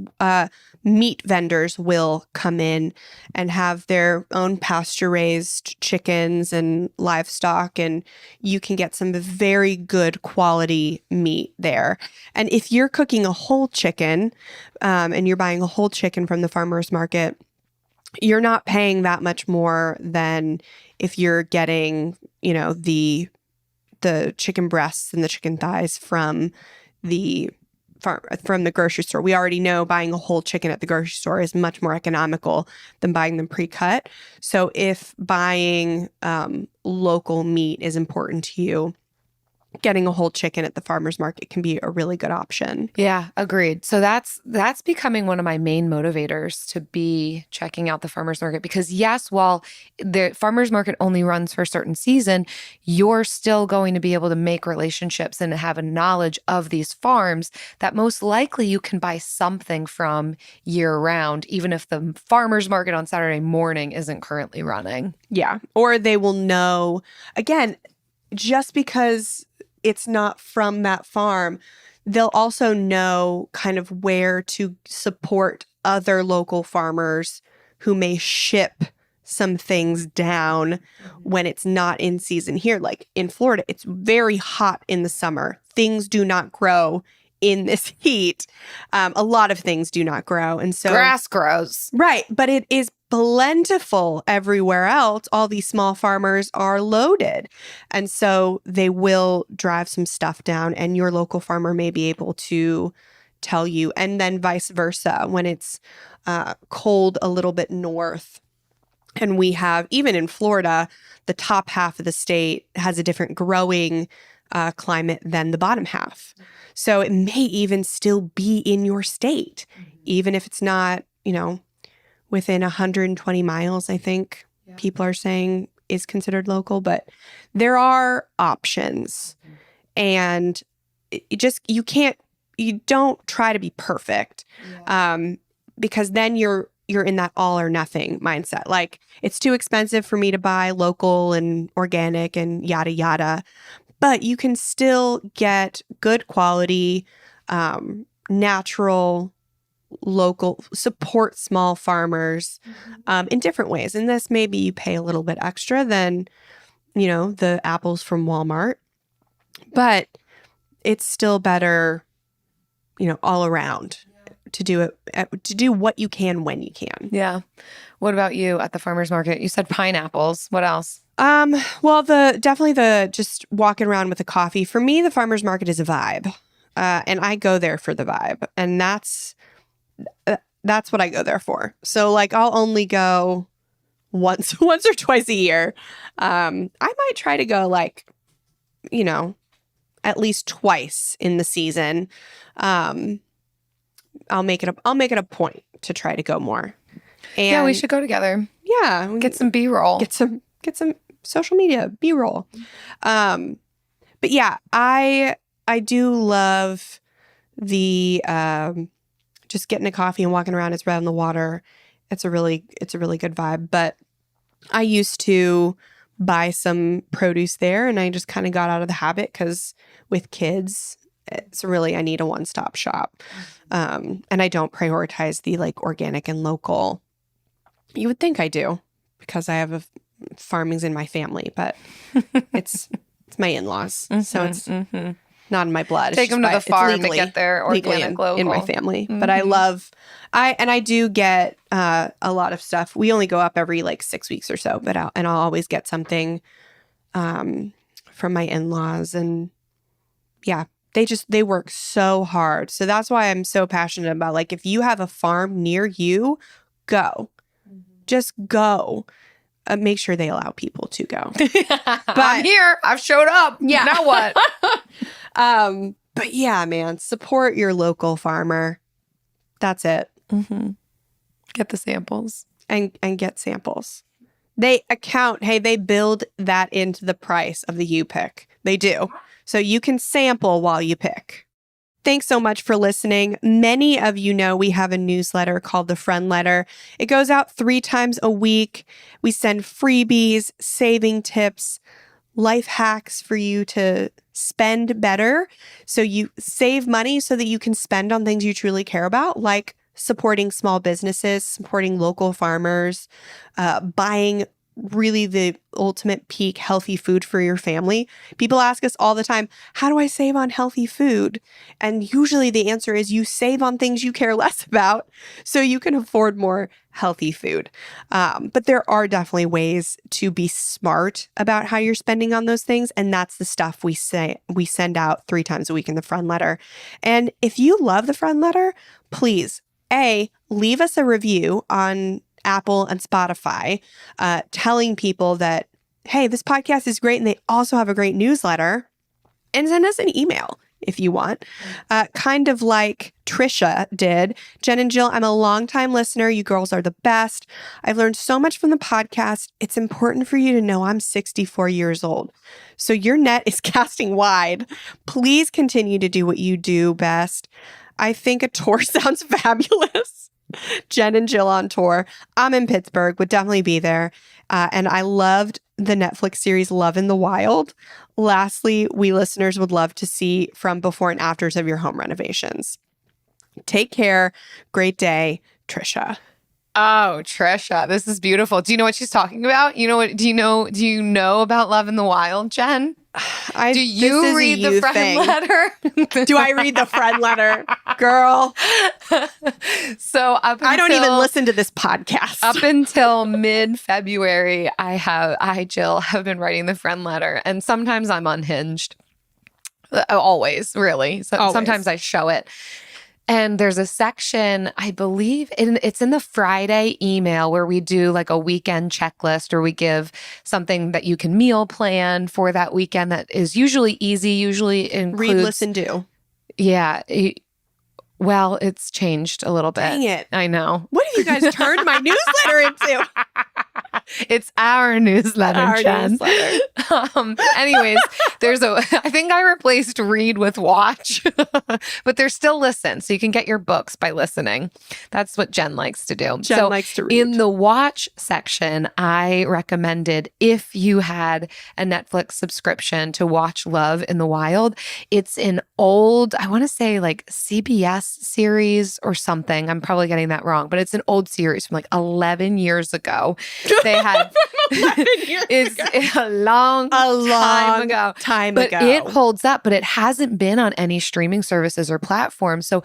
meat vendors will come in and have their own pasture-raised chickens and livestock, and you can get some very good quality meat there. And if you're cooking a whole chicken, and you're buying a whole chicken from the farmers market, you're not paying that much more than if you're getting, the chicken breasts and the chicken thighs from the grocery store. We already know buying a whole chicken at the grocery store is much more economical than buying them pre-cut. So if buying local meat is important to you, getting a whole chicken at the farmer's market can be a really good option. Yeah, agreed. So that's becoming one of my main motivators to be checking out the farmer's market, because yes, while the farmer's market only runs for a certain season, you're still going to be able to make relationships and have a knowledge of these farms that most likely you can buy something from year round, even if the farmer's market on Saturday morning isn't currently running. Yeah. Or they will know, again, just because it's not from that farm, they'll also know kind of where to support other local farmers who may ship some things down when it's not in season here. Like in Florida, it's very hot in the summer. Things do not grow in this heat. A lot of things do not grow. And so Grass grows. right. But it is plentiful everywhere else. All these small farmers are loaded. And so they will drive some stuff down, and your local farmer may be able to tell you. And then vice versa, when it's cold a little bit north. And we have, even in Florida, the top half of the state has a different growing climate than the bottom half. So it may even still be in your state, even if it's not, within 120 miles, I think people are saying is considered local. But there are options. And you don't try to be perfect because then you're in that all or nothing mindset. Like, it's too expensive for me to buy local and organic and yada, yada. But you can still get good quality, natural, local, support small farmers in different ways. And this, maybe you pay a little bit extra than, the apples from Walmart. But it's still better, all around to do what you can when you can. Yeah. What about you at the farmer's market? You said pineapples. What else? Well, definitely just walking around with a coffee. For me, the farmer's market is a vibe. And I go there for the vibe. And that's what I go there for. So like, I'll only go once or twice a year. I might try to go like, at least twice in the season. I'll make it a point to try to go more. And yeah, we should go together. Yeah. Get some B-roll. Get some social media B-roll. But yeah, I do love the just getting a coffee and walking around. It's right on the water. It's a really good vibe. But I used to buy some produce there, and I just kind of got out of the habit because with kids, I need a one-stop shop. And I don't prioritize the like organic and local. You would think I do because I have farmings in my family, but it's my in-laws. So it's not in my blood. Take them to the farm to get their organic local. In my family. But I do get a lot of stuff. We only go up every like 6 weeks or so, but I'll always get something from my in-laws. And yeah, they work so hard. So that's why I'm so passionate about, like, if you have a farm near you, go. Just go. Make sure they allow people to go. But I'm here. I've showed up. Yeah. Now what? But yeah, man, support your local farmer. That's it. Mm-hmm. Get the samples. And get samples. They build that into the price of the you pick. They do. So you can sample while you pick. Thanks so much for listening. Many of you know we have a newsletter called the Friendletter. It goes out 3 times a week. We send freebies, saving tips, life hacks for you to spend better. So you save money so that you can spend on things you truly care about, like supporting small businesses, supporting local farmers, buying really the ultimate peak healthy food for your family. People ask us all the time, how do I save on healthy food? And usually the answer is you save on things you care less about so you can afford more healthy food. But there are definitely ways to be smart about how you're spending on those things. And that's the stuff we send out 3 times a week in the Friendletter. And if you love the Friendletter, please, leave us a review on Apple and Spotify, telling people that, hey, this podcast is great and they also have a great newsletter, and send us an email if you want. Kind of like Trisha did. Jen and Jill, I'm a longtime listener. You girls are the best. I've learned so much from the podcast. It's important for you to know I'm 64 years old. So your net is casting wide. Please continue to do what you do best. I think a tour sounds fabulous. Jen and Jill on tour. I'm in Pittsburgh, would definitely be there. And I loved the Netflix series Love in the Wild. Lastly, we listeners would love to see from before and afters of your home renovations. Take care. Great day, Trisha. Oh, Trisha, this is beautiful. Do you know what she's talking about? You know what? Do you know about Love in the Wild, Jen? Do you read the friend letter? Do I read the friend letter? Girl. So I don't even listen to this podcast. Up until mid-February, Jill, have been writing the friend letter. And sometimes I'm unhinged. Always, really. So Always. Sometimes I show it. And there's a section, I believe, it's in the Friday email where we do like a weekend checklist, or we give something that you can meal plan for that weekend that is usually easy, usually includes... Read, listen, do. Yeah. Well, it's changed a little bit. Dang it. I know. What have you guys turned my newsletter into? It's our newsletter, Jen. Anyways, I think I replaced read with watch, but there's still listen. So you can get your books by listening. That's what Jen likes to do. Jen likes to read. In the watch section, I recommended, if you had a Netflix subscription, to watch Love in the Wild. It's an old, I want to say like CBS series or something. I'm probably getting that wrong, but it's an old series from like 11 years ago. They had it's a long time ago. But it holds up, but it hasn't been on any streaming services or platforms. So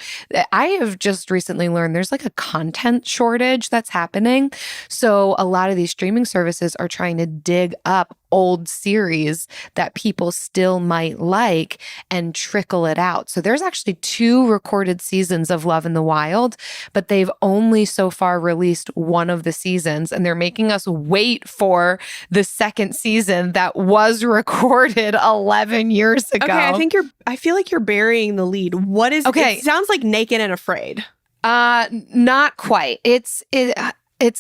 I have just recently learned there's like a content shortage that's happening. So a lot of these streaming services are trying to dig up old series that people still might like and trickle it out. So there's actually 2 recorded seasons of Love in the Wild, but they've only so far released one of the seasons, and they're making us wait for the second season that was recorded 11 years ago. Okay, I feel like you're burying the lead. What is Okay. It sounds like Naked and Afraid. Not quite. It's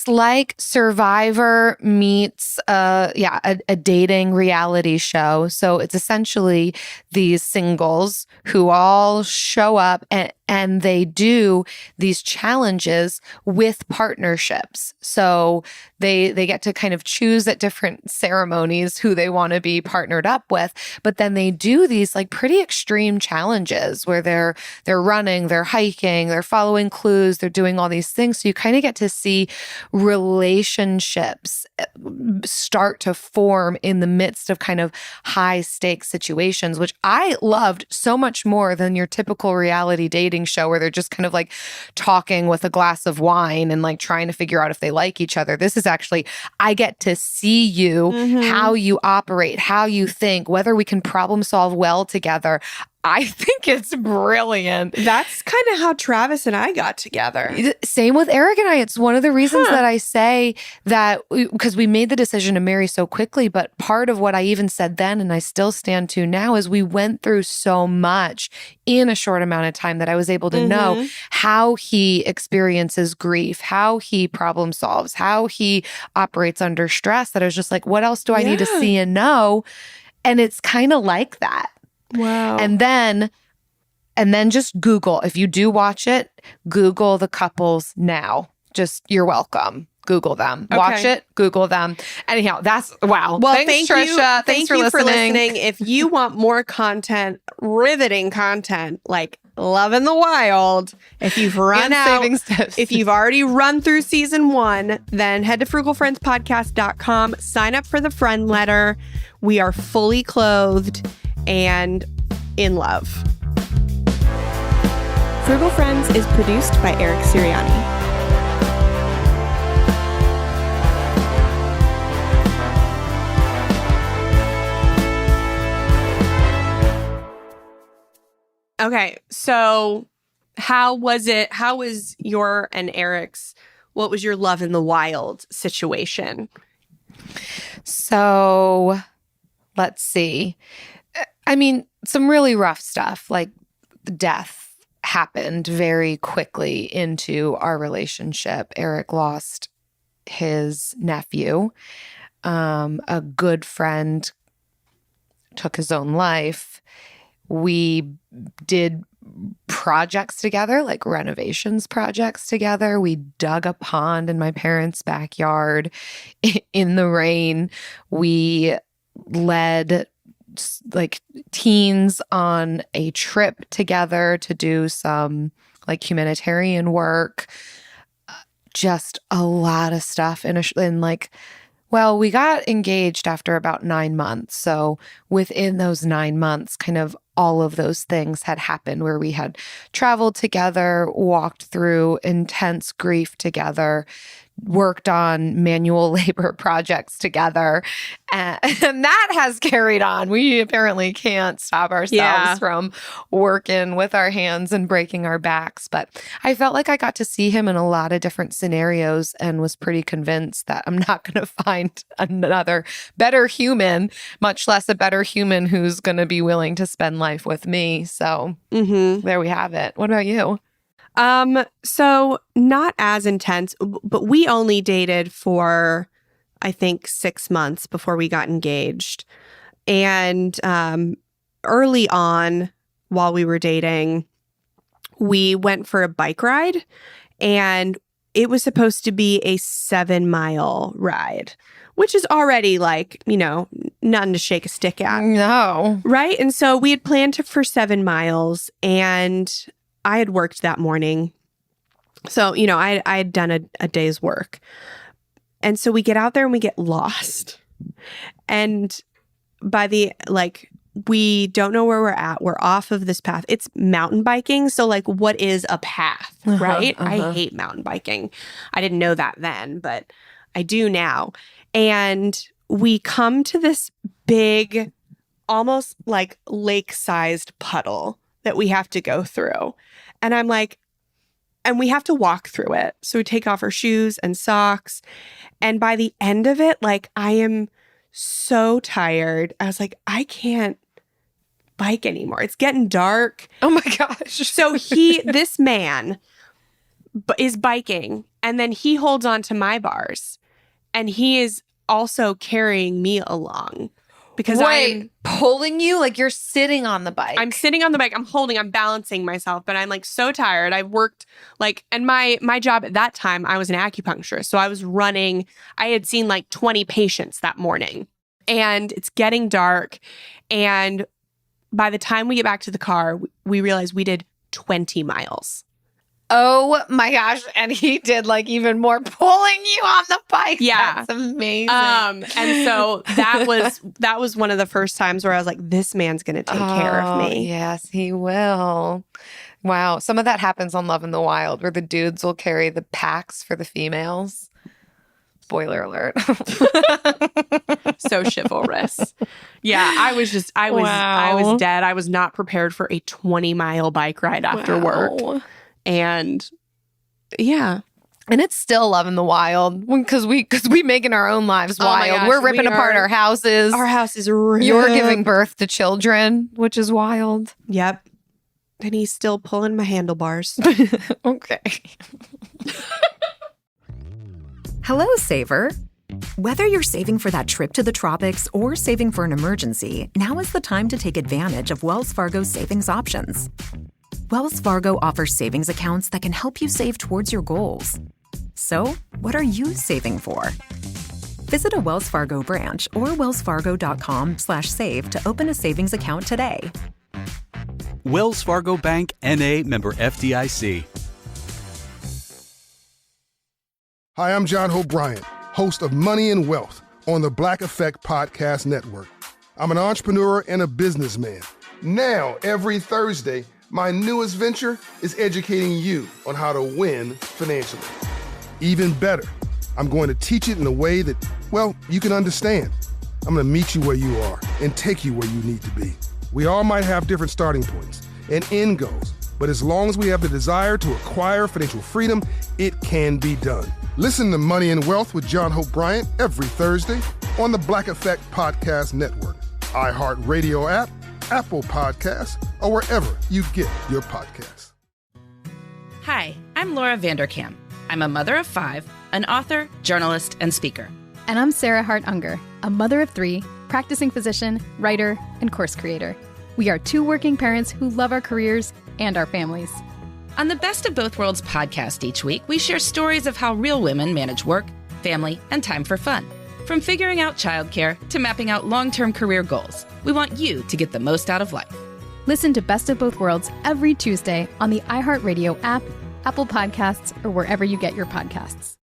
like Survivor meets a dating reality show. So it's essentially these singles who all show up and they do these challenges with partnerships. So they get to kind of choose at different ceremonies who they want to be partnered up with. But then they do these like pretty extreme challenges where they're running, they're hiking, they're following clues, they're doing all these things. So you kind of get to see relationships start to form in the midst of kind of high stakes situations, which I loved so much more than your typical reality dating show where they're just kind of like talking with a glass of wine and like trying to figure out if they like each other. This is actually, I get to see you, how you operate, how you think, whether we can problem solve well together. I think it's brilliant. That's kind of how Travis and I got together. Same with Eric and I. It's one of the reasons that I say that, because we made the decision to marry so quickly, but part of what I even said then, and I still stand to now, is we went through so much in a short amount of time that I was able to know how he experiences grief, how he problem solves, how he operates under stress, that I was just like, what else do I need to see and know? And it's kind of like that. Wow. And then just Google, if you do watch it, Google the couples now. Just, you're welcome. Google them. Okay. Watch it, Google them. Anyhow, that's, wow. Well, Thanks, thank you, Trisha. Thanks for listening. If you want more content, riveting content like Love in the Wild, if you've run And out, savings tips. if you've already run through season 1, then head to frugalfriendspodcast.com, sign up for the friend letter. We are fully clothed and in love. Frugal Friends is produced by Eric Sirianni. Okay, so how was your and Eric's, what was your Love in the Wild situation? So let's see. I mean, some really rough stuff, like death happened very quickly into our relationship. Eric lost his nephew. A good friend took his own life. We did projects together, like renovations projects together. We dug a pond in my parents' backyard in the rain. We led like teens on a trip together to do some like humanitarian work. just a lot of stuff in like, well, we got engaged after about 9 months. So within those 9 months, kind of all of those things had happened where we had traveled together, walked through intense grief together, worked on manual labor projects together. And that has carried on. We apparently can't stop ourselves from working with our hands and breaking our backs. But I felt like I got to see him in a lot of different scenarios and was pretty convinced that I'm not going to find another better human, much less a better human who's going to be willing to spend life with me. So there we have it. What about you? So not as intense, but we only dated for, I think, 6 months before we got engaged. And early on, while we were dating, we went for a bike ride, and it was supposed to be a 7-mile ride, which is already like, you know, nothing to shake a stick at. No. Right? And so we had planned for 7 miles, and I had worked that morning. So, you know, I had done a day's work. And so we get out there and we get lost. And by we don't know where we're at. We're off of this path. It's mountain biking. So like, what is a path, right? I hate mountain biking. I didn't know that then, but I do now. And we come to this big, almost like lake-sized puddle that we have to go through. And I'm like, and we have to walk through it. So we take off our shoes and socks. And by the end of it, like, I am so tired. I was like, I can't bike anymore. It's getting dark. Oh my gosh. So this man is biking, and then he holds on to my bars, and he is also carrying me along. Because I'm pulling you? Like you're sitting on the bike. I'm sitting on the bike. I'm balancing myself, but I'm like so tired. I worked and my job at that time, I was an acupuncturist. So I was running. I had seen like 20 patients that morning, and it's getting dark. And by the time we get back to the car, we realize we did 20 miles. Oh my gosh. And he did like even more pulling you on the bike. Yeah. That's amazing. And so that was one of the first times where I was like, this man's going to take care of me. Yes, he will. Wow. Some of that happens on Love in the Wild where the dudes will carry the packs for the females. Spoiler alert. So chivalrous. Yeah, I was dead. I was not prepared for a 20-mile bike ride after work. And yeah. And it's still Love in the Wild because we making our own lives wild. Gosh, we're ripping apart our houses. Our house is ripped. You're giving birth to children, which is wild. Yep. And he's still pulling my handlebars. Okay. Hello, saver. Whether you're saving for that trip to the tropics or saving for an emergency, now is the time to take advantage of Wells Fargo's savings options. Wells Fargo offers savings accounts that can help you save towards your goals. So, what are you saving for? Visit a Wells Fargo branch or wellsfargo.com/save to open a savings account today. Wells Fargo Bank, N.A., member FDIC. Hi, I'm John Hope Bryant, host of Money and Wealth on the Black Effect Podcast Network. I'm an entrepreneur and a businessman. Now, every Thursday, my newest venture is educating you on how to win financially. Even better, I'm going to teach it in a way that, well, you can understand. I'm going to meet you where you are and take you where you need to be. We all might have different starting points and end goals, but as long as we have the desire to acquire financial freedom, it can be done. Listen to Money and Wealth with John Hope Bryant every Thursday on the Black Effect Podcast Network, iHeartRadio app, Apple Podcasts, or wherever you get your podcasts. Hi, I'm Laura Vanderkam. I'm a mother of 5, an author, journalist, and speaker. And I'm Sarah Hart Unger, a mother of 3, practicing physician, writer, and course creator. We are 2 working parents who love our careers and our families. On the Best of Both Worlds podcast each week, we share stories of how real women manage work, family, and time for fun. From figuring out childcare to mapping out long-term career goals, we want you to get the most out of life. Listen to Best of Both Worlds every Tuesday on the iHeartRadio app, Apple Podcasts, or wherever you get your podcasts.